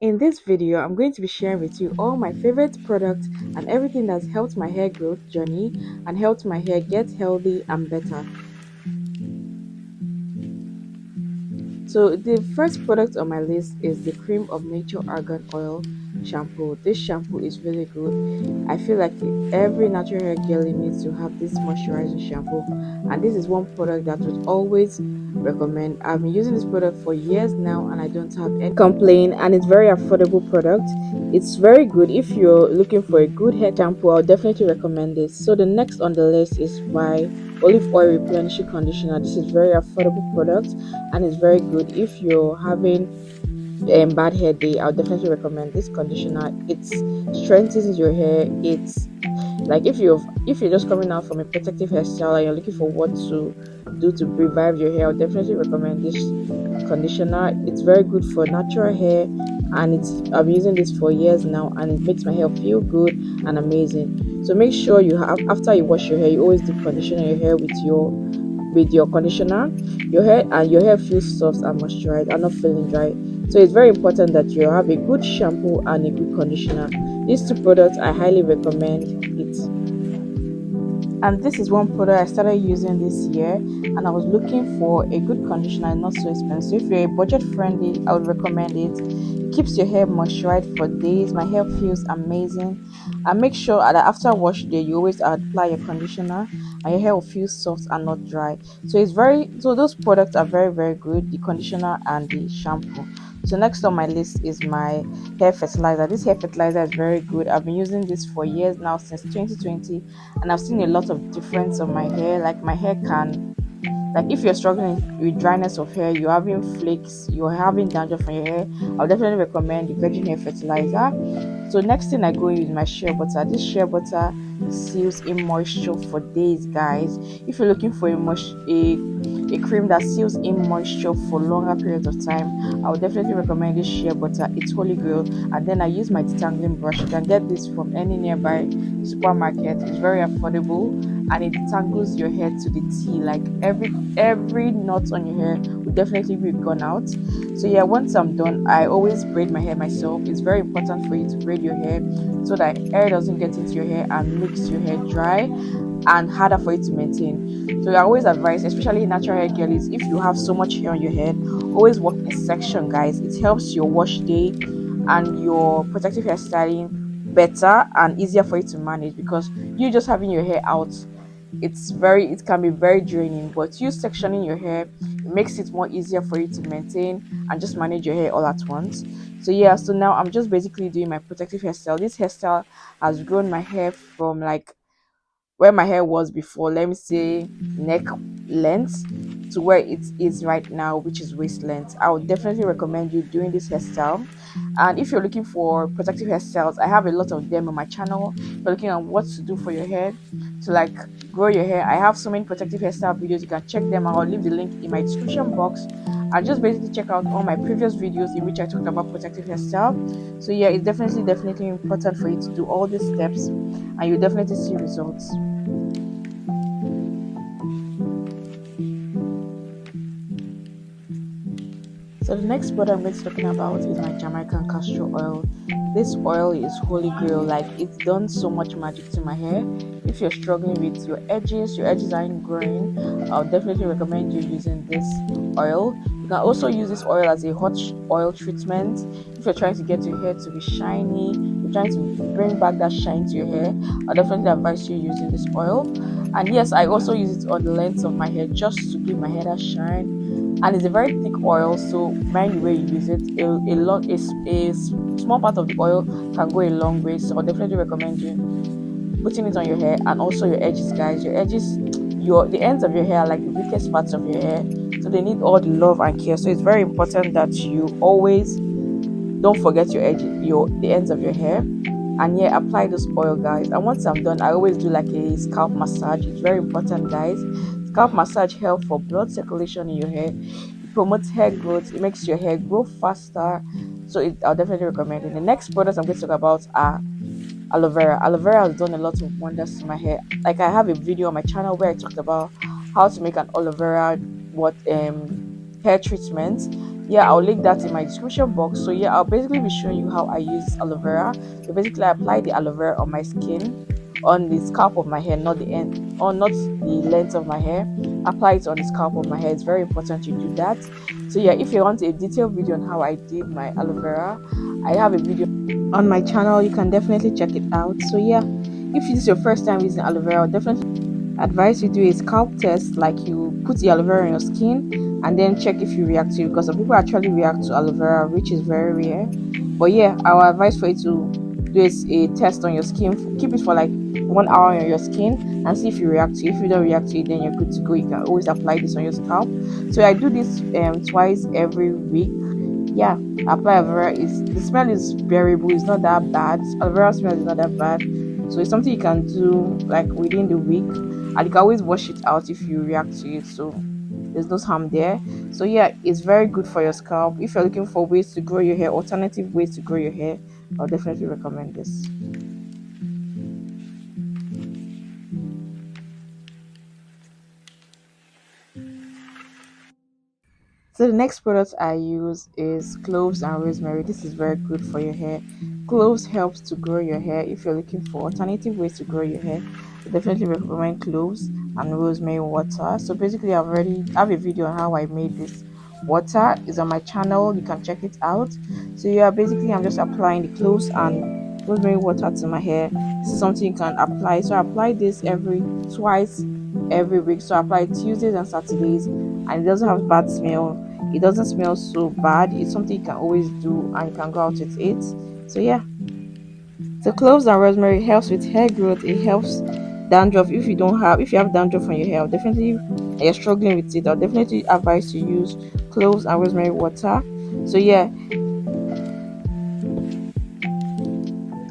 In this video, I'm going to be sharing with you all my favorite products and everything that's helped my hair growth journey and helped my hair get healthy and better. So the first product on my list is the Cream of Nature Argan Oil shampoo. This shampoo is really good. I feel like every natural hair girl needs to have this moisturizing shampoo, and this is one product that would always recommend. I've been using this product for years now and I don't have any complaint, and it's very affordable product. It's very good if you're looking for a good hair shampoo. I'll definitely recommend this. So the next on the list is my olive oil replenishing conditioner. This is very affordable product and it's very good if you're having bad hair day. I'll definitely recommend this conditioner. It strengthens your hair. It's like if you're just coming out from a protective hairstyle and you're looking for what to do to revive your hair, I'll definitely recommend this conditioner. It's very good for natural hair, and I've been using this for years now and it makes my hair feel good and amazing. So make sure you have, after you wash your hair, you always deep conditioner your hair with your conditioner. Your hair feels soft and moisturized and not feeling dry. So it's very important that you have a good shampoo and a good conditioner. These two products I highly recommend it. And this is one product I started using this year, and I was looking for a good conditioner and not so expensive. If you're a budget friendly, I would recommend it. It keeps your hair moisturized for days. My hair feels amazing. And make sure that after wash day you always apply your conditioner and your hair will feel soft and not dry. So those products are very good, the conditioner and the shampoo. So next on my list is my hair fertilizer. This hair fertilizer is very good. I've been using this for years now, since 2020, and I've seen a lot of difference on my hair. Like my hair can, like if you're struggling with dryness of hair, you're having flakes, you're having dandruff on your hair, I'll definitely recommend the virgin hair fertilizer. So next thing I go use my shea butter. This shea butter seals in moisture for days, guys. If you're looking for a cream that seals in moisture for longer periods of time, I would definitely recommend this shea butter. It's holy grail. And then I use my detangling brush. You can get this from any nearby supermarket. It's very affordable and it detangles your hair to the T. Like every knot on your hair will definitely be gone out. So yeah, once I'm done, I always braid my hair myself. It's very important for you to braid your hair so that air doesn't get into your hair and makes your hair dry and harder for you to maintain. So I always advise, especially natural hair girlies, if you have so much hair on your head, always work in section, guys. It helps your wash day and your protective hairstyling better and easier for you to manage, because you just having your hair out, it can be very draining. But you sectioning your hair, it makes it more easier for you to maintain and just manage your hair all at once. So yeah, so now I'm just basically doing my protective hairstyle. This hairstyle has grown my hair from like where my hair was before, let me say neck length, to where it is right now, which is waist length. I would definitely recommend you doing this hairstyle. And if you're looking for protective hairstyles, I have a lot of them on my channel. If you're looking at what to do for your hair to like grow your hair, I have so many protective hairstyle videos. You can check them out. I'll leave the link in my description box, and just basically check out all my previous videos in which I talked about protective hairstyle. So yeah, it's definitely important for you to do all these steps and you definitely see results. So the next product I'm going to be talking about is my Jamaican castor oil. This oil is holy grail. Like, it's done so much magic to my hair. If you're struggling with your edges aren't growing, I'll definitely recommend you using this oil. You can also use this oil as a hot oil treatment. If you're trying to get your hair to be shiny, you're trying to bring back that shine to your hair, I'll definitely advise you using this oil. And yes, I also use it on the length of my hair just to give my hair that shine. And it's a very thick oil, so mind the way you use it. A small part of the oil can go a long way, so I definitely recommend you putting it on your hair and also your edges, guys. Your edges, the ends of your hair are like the weakest parts of your hair, so they need all the love and care. So it's very important that you always don't forget your edges, the ends of your hair. And yeah, apply this oil, guys. And once I'm done, I always do like a scalp massage. It's very important, guys. Scalp massage helps for blood circulation in your hair. It promotes hair growth. It makes your hair grow faster. So I'll definitely recommend it. The next products I'm going to talk about are aloe vera. Aloe vera has done a lot of wonders to my hair. Like, I have a video on my channel where I talked about how to make an aloe vera hair treatment. Yeah, I'll link that in my description box. So yeah, I'll basically be showing you how I use this aloe vera. So basically I apply the aloe vera on my skin, on the scalp of my hair, not the end, or not the length of my hair. Apply it on the scalp of my hair. It's very important you do that. So yeah, if you want a detailed video on how I did my aloe vera, I have a video on my channel. You can definitely check it out. So yeah, if this is your first time using aloe vera, I'll definitely advise you do a scalp test, like you put the aloe vera on your skin and then check if you react to it, because some people actually react to aloe vera, which is very rare. But yeah, our advice for you to do is a test on your skin. Keep it for like 1 hour on your skin and see if you react to it. If you don't react to it, then you're good to go. You can always apply this on your scalp. So I do this twice every week. Yeah, apply aloe vera. Is the smell is bearable, it's not that bad. Aloe vera smell is not that bad, so it's something you can do like within the week, and you can always wash it out if you react to it, so there's no harm there. So yeah, it's very good for your scalp. If you're looking for ways to grow your hair, alternative ways to grow your hair, I'll definitely recommend this. So the next product I use is cloves and rosemary. This is very good for your hair. Cloves helps to grow your hair. If you're looking for alternative ways to grow your hair, I definitely recommend cloves and rosemary water. So basically, I've already have a video on how I made this water. It's on my channel. You can check it out. So yeah, basically, I'm just applying the cloves and rosemary water to my hair. This is something you can apply. So I apply this every twice every week. So I apply Tuesdays and Saturdays, and it doesn't have bad smell. It doesn't smell so bad. It's something you can always do and you can go out with it. So yeah, so cloves and rosemary helps with hair growth. It helps dandruff. If you have dandruff on your hair, I'll definitely, and you're struggling with it, I'll definitely advise to use cloves and rosemary water. So yeah,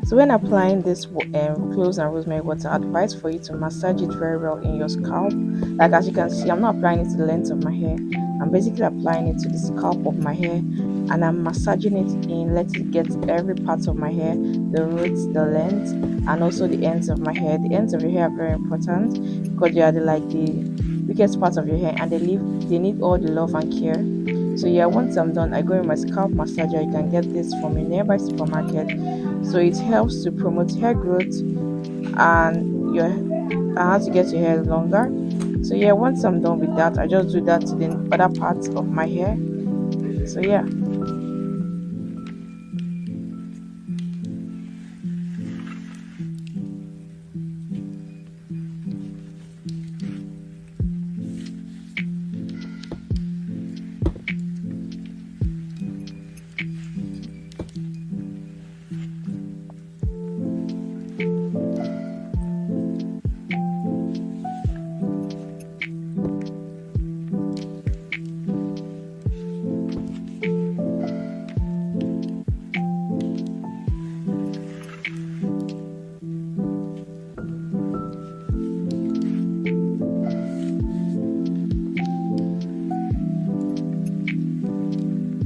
so when applying this cloves and rosemary water, advice for you to massage it very well in your scalp. Like as you can see, I'm not applying it to the length of my hair. I'm basically applying it to the scalp of my hair, and I'm massaging it in, let it get every part of my hair, the roots, the length, and also the ends of my hair. The ends of your hair are very important because they are the weakest part of your hair, and they need all the love and care. So yeah, once I'm done, I go in my scalp massager. You can get this from a nearby supermarket. So it helps to promote hair growth and your and how to get your hair longer. So yeah, once I'm done with that, I just do that to the other parts of my hair. So yeah.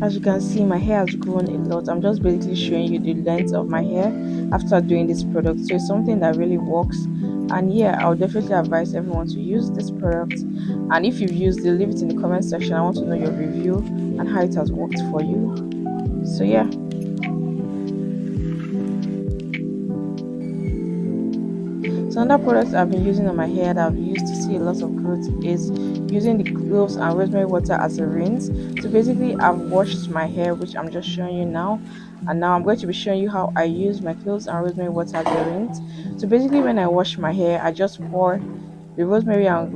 As you can see, my hair has grown a lot. I'm just basically showing you the length of my hair after doing this product. So it's something that really works. And yeah, I would definitely advise everyone to use this product. And if you've used it, leave it in the comment section. I want to know your review and how it has worked for you. So yeah. So another product I've been using on my hair that I've used to see a lot of growth is using the cloves and rosemary water as a rinse. So basically I've washed my hair, which I'm just showing you now, and now I'm going to be showing you how I use my cloves and rosemary water as a rinse. So basically when I wash my hair, I just pour the rosemary and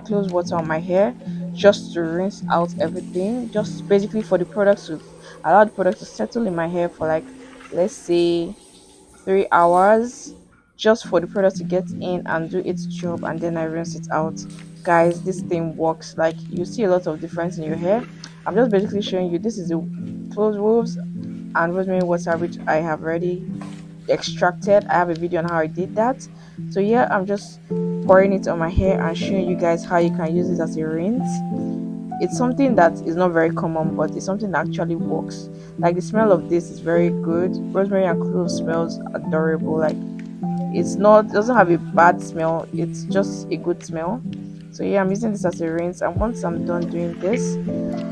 cloves water on my hair just to rinse out everything, just basically for the products to allow the product to settle in my hair for like, let's say, 3 hours, just for the product to get in and do its job, and then I rinse it out. Guys, this thing works. Like, you see a lot of difference in your hair. I'm just basically showing you, this is the clothes wolves and rosemary water which I have already extracted. I have a video on how I did that. So yeah, I'm just pouring it on my hair and showing you guys how you can use it as a rinse. It's something that is not very common, but it's something that actually works. Like, the smell of this is very good. Rosemary and clove smells adorable. Like, it doesn't have a bad smell, it's just a good smell. So yeah, I'm using this as a rinse, and once I'm done doing this,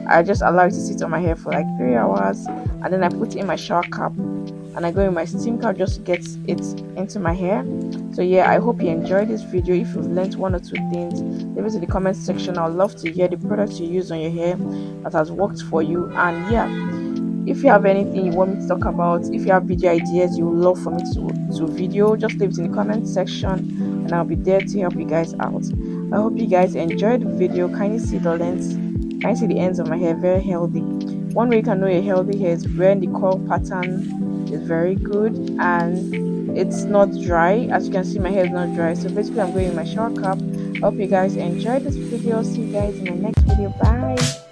I just allow it to sit on my hair for like 3 hours, and then I put in my shower cap and I go in my steam cap just to get it into my hair. So yeah, I hope you enjoyed this video. If you've learned one or two things, leave it in the comment section. I'd love to hear the products you use on your hair that has worked for you. And yeah, if you have anything you want me to talk about, if you have video ideas you would love for me to video, just leave it in the comment section and I'll be there to help you guys out. I hope you guys enjoyed the video. Kindly see the lengths, kindly see the ends of my hair, very healthy. One way you can know your healthy hair is when the curl pattern is very good and it's not dry. As you can see, my hair is not dry. So basically I'm going in my shower cap. I hope you guys enjoyed this video. See you guys in my next video. Bye.